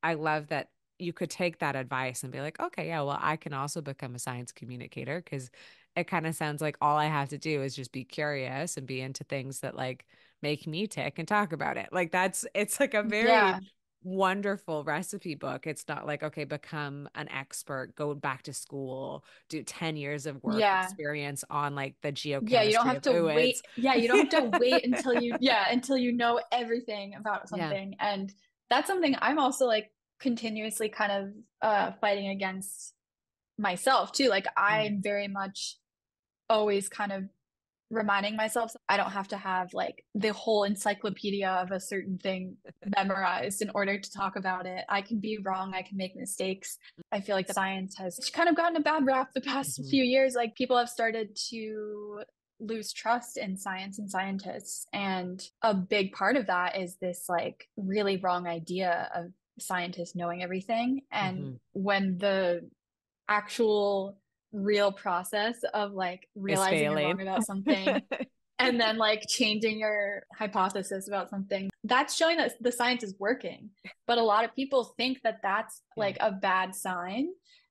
I love that you could take that advice and be like, okay, yeah, well, I can also become a science communicator because it kind of sounds like all I have to do is just be curious and be into things that like make me tick and talk about it. Like it's like a very Yeah. wonderful recipe book. It's not like, okay, become an expert, go back to school, do 10 years of work Yeah. experience on like the Yeah, you don't geochemistry have of to ooids. wait. Yeah, you don't have to wait until until you know everything about Yeah. something. And that's something I'm also like continuously kind of fighting against myself too. Like Mm. I'm very much always kind of reminding myself I don't have to have like the whole encyclopedia of a certain thing memorized in order to talk about it. I can be wrong, I can make mistakes. I feel like science has kind of gotten a bad rap the past Mhm. few years. Like people have started to lose trust in science and scientists. And a big part of that is this like really wrong idea of scientists knowing everything. And Mhm. when the actual real process of like Is realizing you're wrong failing. about something and then like changing your hypothesis about something. That's showing that the science is working. But a lot of people think that that's Yeah. like a bad sign.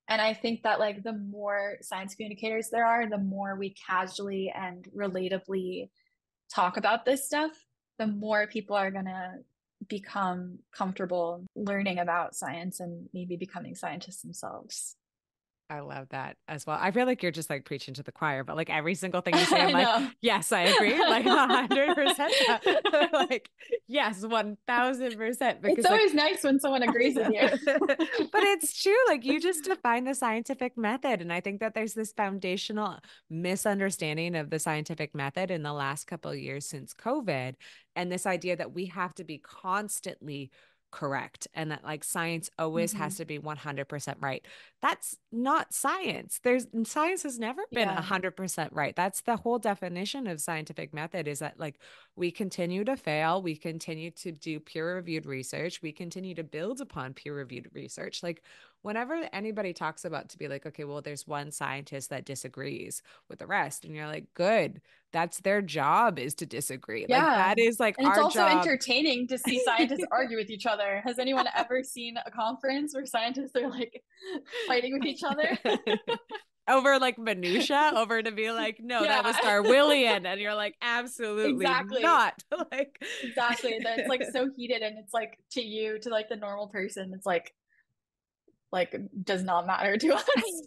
And I think that like the more science communicators there are, the more we casually and relatably talk about this stuff, the more people are going to become comfortable learning about science and maybe becoming scientists themselves. I love that as well. I feel like you're just like preaching to the choir, but like every single thing you say, I'm I like, know. yes, I agree. Like 100%. Like, yes, 1000%. It's Because like, always nice when someone agrees with you. but it's true. Like you just define the scientific method. And I think that there's this foundational misunderstanding of the scientific method in the last couple of years since COVID. And this idea that we have to be constantly correct and that like science always has Mhm. to be 100% right. That's not science. There's science has never been Yeah. 100% right. That's the whole definition of scientific method is that like we continue to fail, we continue to do peer-reviewed research, we continue to build upon peer-reviewed research. Like whenever anybody talks about to be like, okay, well, there's one scientist that disagrees with the rest, and you're like, good, that's their job is to disagree. Like Yeah. that is like And it's our also job. entertaining to see scientists argue with each other. Has anyone ever seen a conference where scientists are like fighting with each other? Over like minutia, over to be like, no, that was Yeah, Darwinian. And you're like, absolutely exactly. not. Like, Exactly. That it's like so heated and it's like to you, to like the normal person, it's like does not matter to us.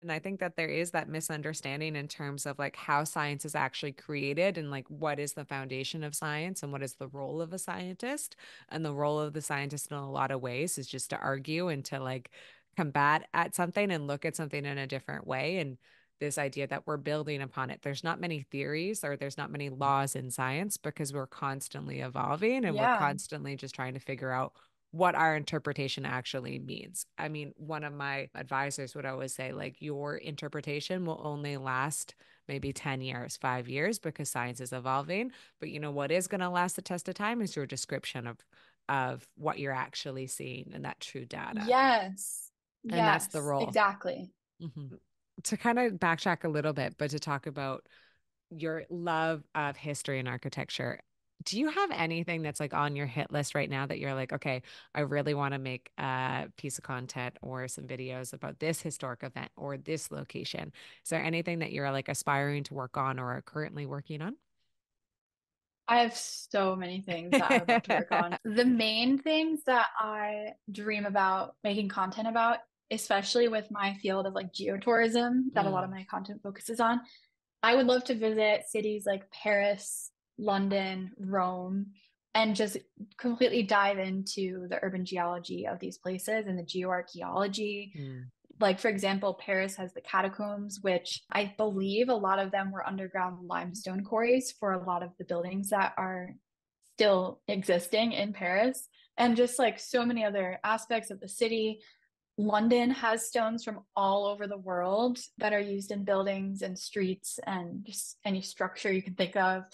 and I think that there is that misunderstanding in terms of like how science is actually created and like what is the foundation of science and what is the role of a scientist. And the role of the scientist in a lot of ways is just to argue and to like combat at something and look at something in a different way. And this idea that we're building upon it. There's not many theories or there's not many laws in science because we're constantly evolving and we're Yeah. constantly just trying to figure out what our interpretation actually means. I mean, one of my advisors would always say, like, your interpretation will only last maybe 10 years, 5 years, because science is evolving. But you know what is going to last the test of time is your description of what you're actually seeing and that true data. Yes. And that's the Yes, role. exactly. Mhm. To kind of backtrack a little bit, but to talk about your love of history and architecture, do you have anything that's like on your hit list right now that you're like, okay, I really want to make a piece of content or some videos about this historic event or this location? Is there anything that you're like aspiring to work on or are currently working on? I have so many things that I would love to work on. The main things that I dream about making content about, especially with my field of like geotourism that a lot of Mm, my content focuses on, I would love to visit cities like Paris, London, Rome, and just completely dive into the urban geology of these places and the geoarchaeology. mm, Like, for example, Paris has the catacombs, which I believe a lot of them were underground limestone quarries for a lot of the buildings that are still existing in Paris. And just like so many other aspects of the city. London has stones from all over the world that are used in buildings and streets and just any structure you can think of.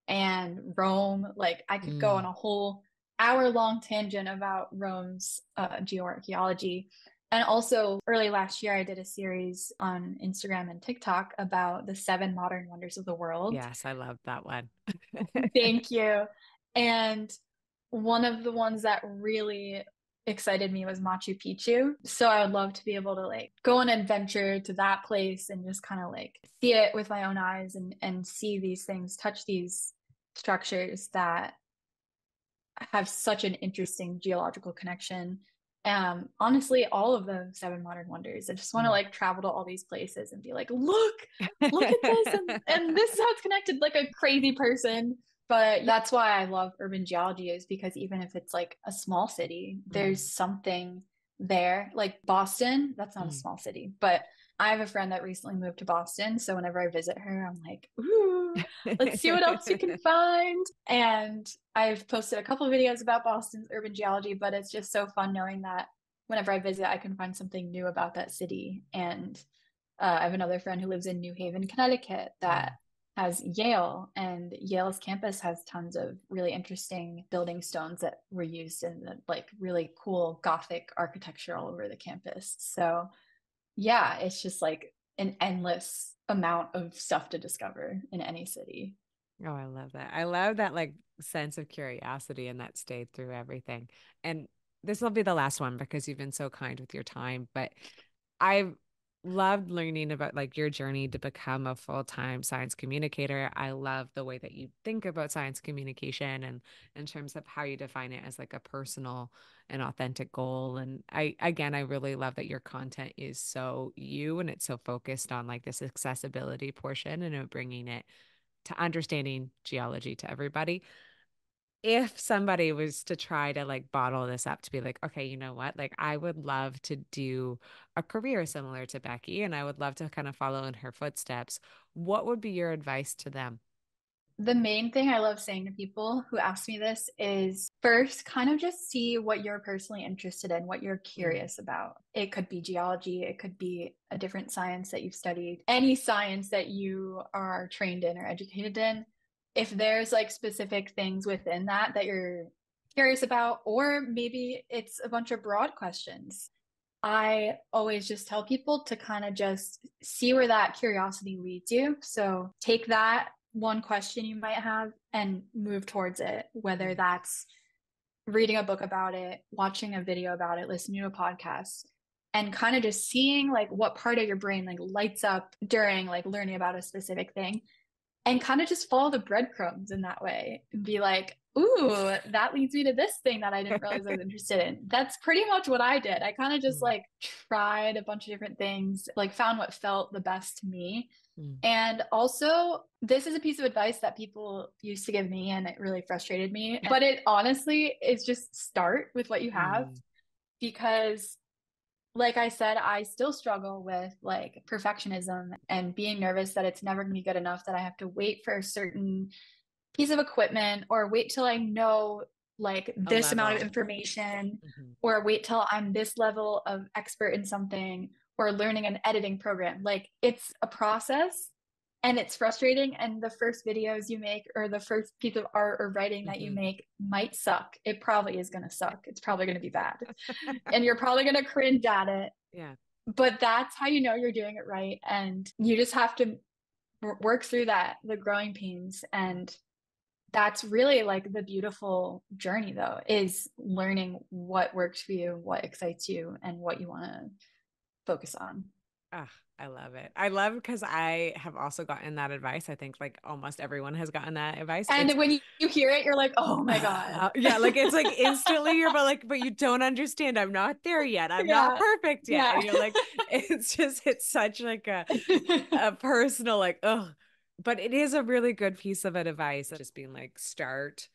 And Rome, like I could go on mm. a whole hour-long tangent about Rome's geoarchaeology. And also, early last year, I did a series on Instagram and TikTok about the seven modern wonders of the world. Yes, I love that one. Thank you. And one of the ones that really excited me was Machu Picchu. So I would love to be able to like go on an adventure to that place and just kind of like see it with my own eyes and see these things, touch these structures that have such an interesting geological connection. Honestly, all of the seven modern wonders. I just want to Mm. like travel to all these places and be like, look at this, and this is how it's connected, like a crazy person. But that's why I love urban geology, is because even if it's like a small city, there's Mm, something there. Like Boston, that's not a mm. small city, but I have a friend that recently moved to Boston. So whenever I visit her, I'm like, ooh, let's see what else you can find. And I've posted a couple of videos about Boston's urban geology, but it's just so fun knowing that whenever I visit, I can find something new about that city. And I have another friend who lives in New Haven, Connecticut, that Mm. has Yale, and Yale's campus has tons of really interesting building stones that were used in the like really cool Gothic architecture all over the campus. So yeah, it's just like an endless amount of stuff to discover in any city. Oh, I love that. I love that like sense of curiosity and that stayed through everything. And this will be the last one because you've been so kind with your time, but I've loved learning about like your journey to become a full-time science communicator. I love the way that you think about science communication and in terms of how you define it as like a personal and authentic goal. And I really love that your content is so you and it's so focused on like this accessibility portion and bringing it to understanding geology to everybody. If somebody was to try to like bottle this up to be like, okay, you know what? Like, I would love to do a career similar to Becky and I would love to kind of follow in her footsteps. What would be your advice to them? The main thing I love saying to people who ask me this is first, kind of just see what you're personally interested in, what you're Mm, curious about. It could be geology, it could be a different science that you've studied, any science that you are trained in or educated in. If there's like specific things within that that you're curious about, or maybe it's a bunch of broad questions. I always just tell people to kind of just see where that curiosity leads you. So take that one question you might have and move towards it, whether mm, that's reading a book about it, watching a video about it, listening to a podcast, and kind of just seeing like what part of your brain like lights up during like learning about a specific thing and kind of just follow the breadcrumbs in that way and be like, ooh, that leads me to this thing that I didn't realize I was interested in. That's pretty much what I did. I kind of just mm, like tried a bunch of different things, like found what felt the best to me. mm, And also, this is a piece of advice that people used to give me, and it really frustrated me. But it honestly is just start with what you have mm, because like I said, I still struggle with like perfectionism and being nervous that it's never going to be good enough, that I have to wait for a certain piece of equipment or wait till I know like a this amount of level. information Mhm. or wait till I'm this level of expert in something or learning an editing program. Like it's a process and it's frustrating. And the first videos you make or the first piece of art or writing that you Mhm. make might suck. It probably is going to suck. It's probably going to be bad. And you're probably going to cringe at it. Yeah. But that's how you know you're doing it right. And you just have to work through that, the growing pains. And that's really like the beautiful journey, though, is learning what works for you, what excites you, and what you want to focus on. Ah, I love it. I love because I have also gotten that advice. I think like almost everyone has gotten that advice. It's And when you hear it, you're like, oh my God. yeah, like it's like instantly you're but you don't understand. I'm not there yet. I'm not Yeah. perfect yet. Yeah. And you're like, it's such like a personal like, oh, but it is a really good piece of advice. Just being like, start,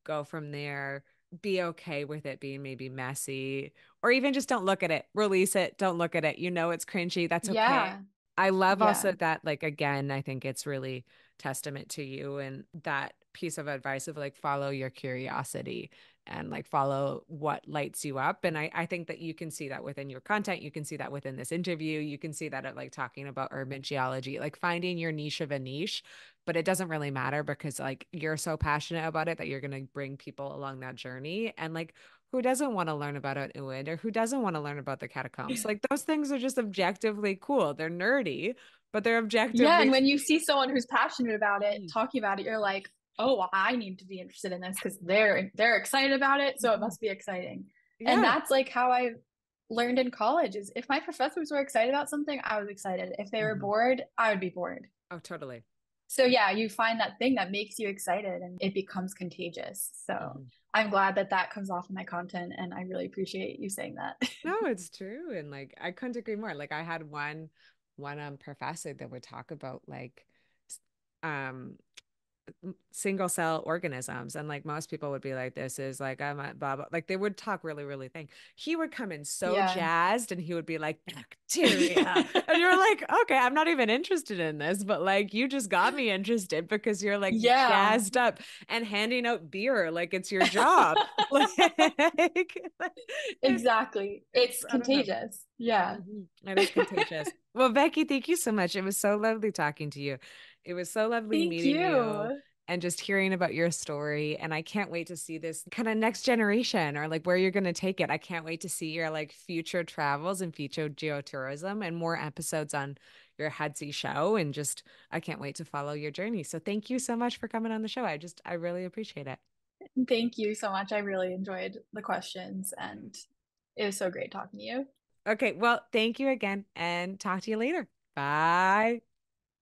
go from there, be okay with it being maybe messy, or even just don't look at it, release it, don't look at it. You know, it's cringy. That's okay. Yeah. I love also Yeah. that, like, again, I think it's really testament to you and that piece of advice of like follow your curiosity and like follow what lights you up. And I think that you can see that within your content. You can see that within this interview. You can see that at like talking about urban geology, like finding your niche of a niche, but it doesn't really matter because like you're so passionate about it that you're going to bring people along that journey. And like, who doesn't want to learn about it or who doesn't want to learn about the catacombs? Like those things are just objectively cool. They're nerdy, but they're Yeah. And objectively when you see someone who's passionate about it, Mhm. talking about it, you're like, oh, well, I need to be interested in this because they're excited about it. So it Mhm. must be exciting. And Yeah. that's like how I learned in college is if my professors were excited about something, I was excited. If they were Mhm. bored, I would be bored. Oh, totally. So yeah, you find that thing that makes you excited and it becomes contagious. So Mhm. I'm glad that that comes off in my content and I really appreciate you saying that. No, it's true. And like I couldn't agree more. Like I had one professor that would talk about like um single cell organisms and like most people would be like this is like I'm a blah blah like they would talk really thing. He would come in so Yeah. jazzed and he would be like bacteria and you're like okay, I'm not even interested in this, but like you just got me interested because you're like Yeah. jazzed up and handing out beer like it's your job. Like it's Exactly. it's It's I don't know. contagious. Yeah. It is contagious. Well, Becky, thank you so much. It was so lovely talking to you. It was so lovely Thank meeting you you. and just hearing about your story. And I can't wait to see this kind of next generation or like where you're going to take it. I can't wait to see your like future travels and future geotourism and more episodes on your Hudsy show, and just I can't wait to follow your journey. So thank you so much for coming on the show. I really appreciate it. Thank you so much. I really enjoyed the questions and it was so great talking to you. Okay, well, thank you again and talk to you later. Bye.